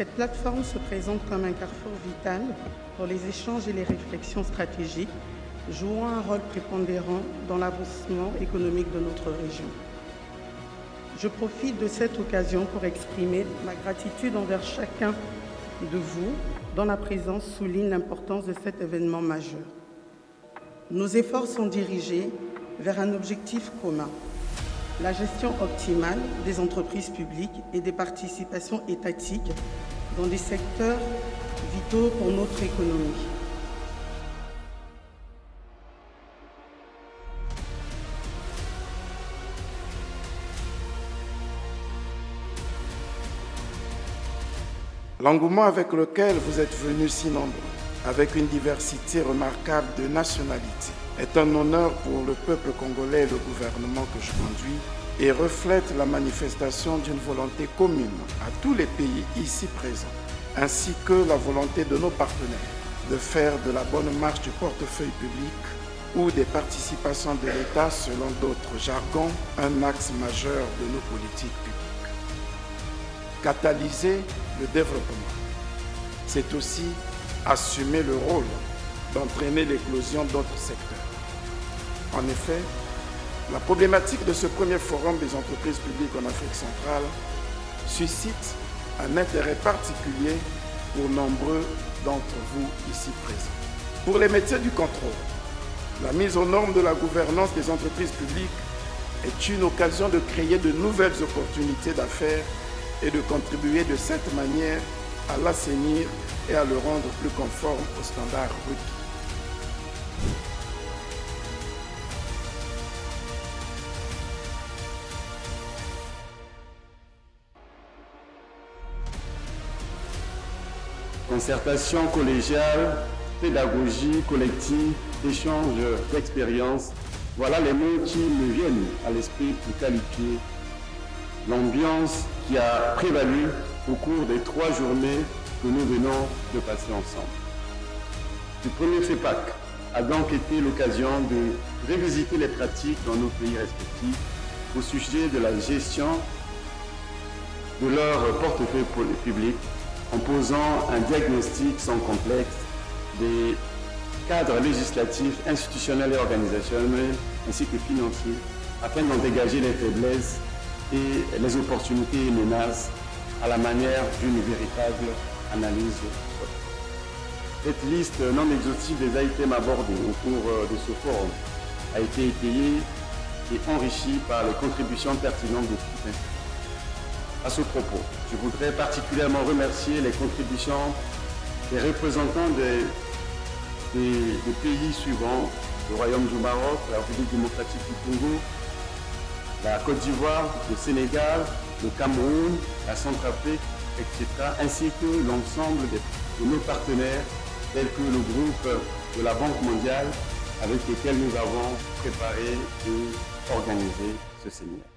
Cette plateforme se présente comme un carrefour vital pour les échanges et les réflexions stratégiques, jouant un rôle prépondérant dans l'avancement économique de notre région. Je profite de cette occasion pour exprimer ma gratitude envers chacun de vous, dont la présence souligne l'importance de cet événement majeur. Nos efforts sont dirigés vers un objectif commun, la gestion optimale des entreprises publiques et des participations étatiques dans des secteurs vitaux pour notre économie. L'engouement avec lequel vous êtes venus si nombreux, avec une diversité remarquable de nationalités, est un honneur pour le peuple congolais et le gouvernement que je conduis et reflète la manifestation d'une volonté commune à tous les pays ici présents, ainsi que la volonté de nos partenaires de faire de la bonne marche du portefeuille public ou des participations de l'État, selon d'autres jargons, un axe majeur de nos politiques publiques. Catalyser le développement, c'est aussi assumer le rôle d'entraîner l'éclosion d'autres secteurs. En effet, la problématique de ce premier forum des entreprises publiques en Afrique centrale suscite un intérêt particulier pour nombreux d'entre vous ici présents. Pour les métiers du contrôle, la mise aux normes de la gouvernance des entreprises publiques est une occasion de créer de nouvelles opportunités d'affaires et de contribuer de cette manière à l'assainir et à le rendre plus conforme aux standards requis. Concertation collégiale, pédagogie collective, échange d'expériences, voilà les mots qui me viennent à l'esprit pour qualifier l'ambiance qui a prévalu au cours des 3 journées que nous venons de passer ensemble. Le premier FEPAC a donc été l'occasion de revisiter les pratiques dans nos pays respectifs au sujet de la gestion de leur portefeuille public en posant un diagnostic sans complexe des cadres législatifs, institutionnels et organisationnels ainsi que financiers afin d'en dégager les faiblesses et les opportunités et menaces à la manière d'une véritable analyse. Cette liste non exhaustive des items abordés au cours de ce forum a été étayée et enrichie par les contributions pertinentes de tous. À ce propos, je voudrais particulièrement remercier les contributions des représentants des pays suivants, le Royaume du Maroc, la République démocratique du Congo, la Côte d'Ivoire, le Sénégal, le Cameroun, la Centrafrique, etc., ainsi que l'ensemble de nos partenaires, tels que le groupe de la Banque mondiale, avec lesquels nous avons préparé et organisé ce séminaire.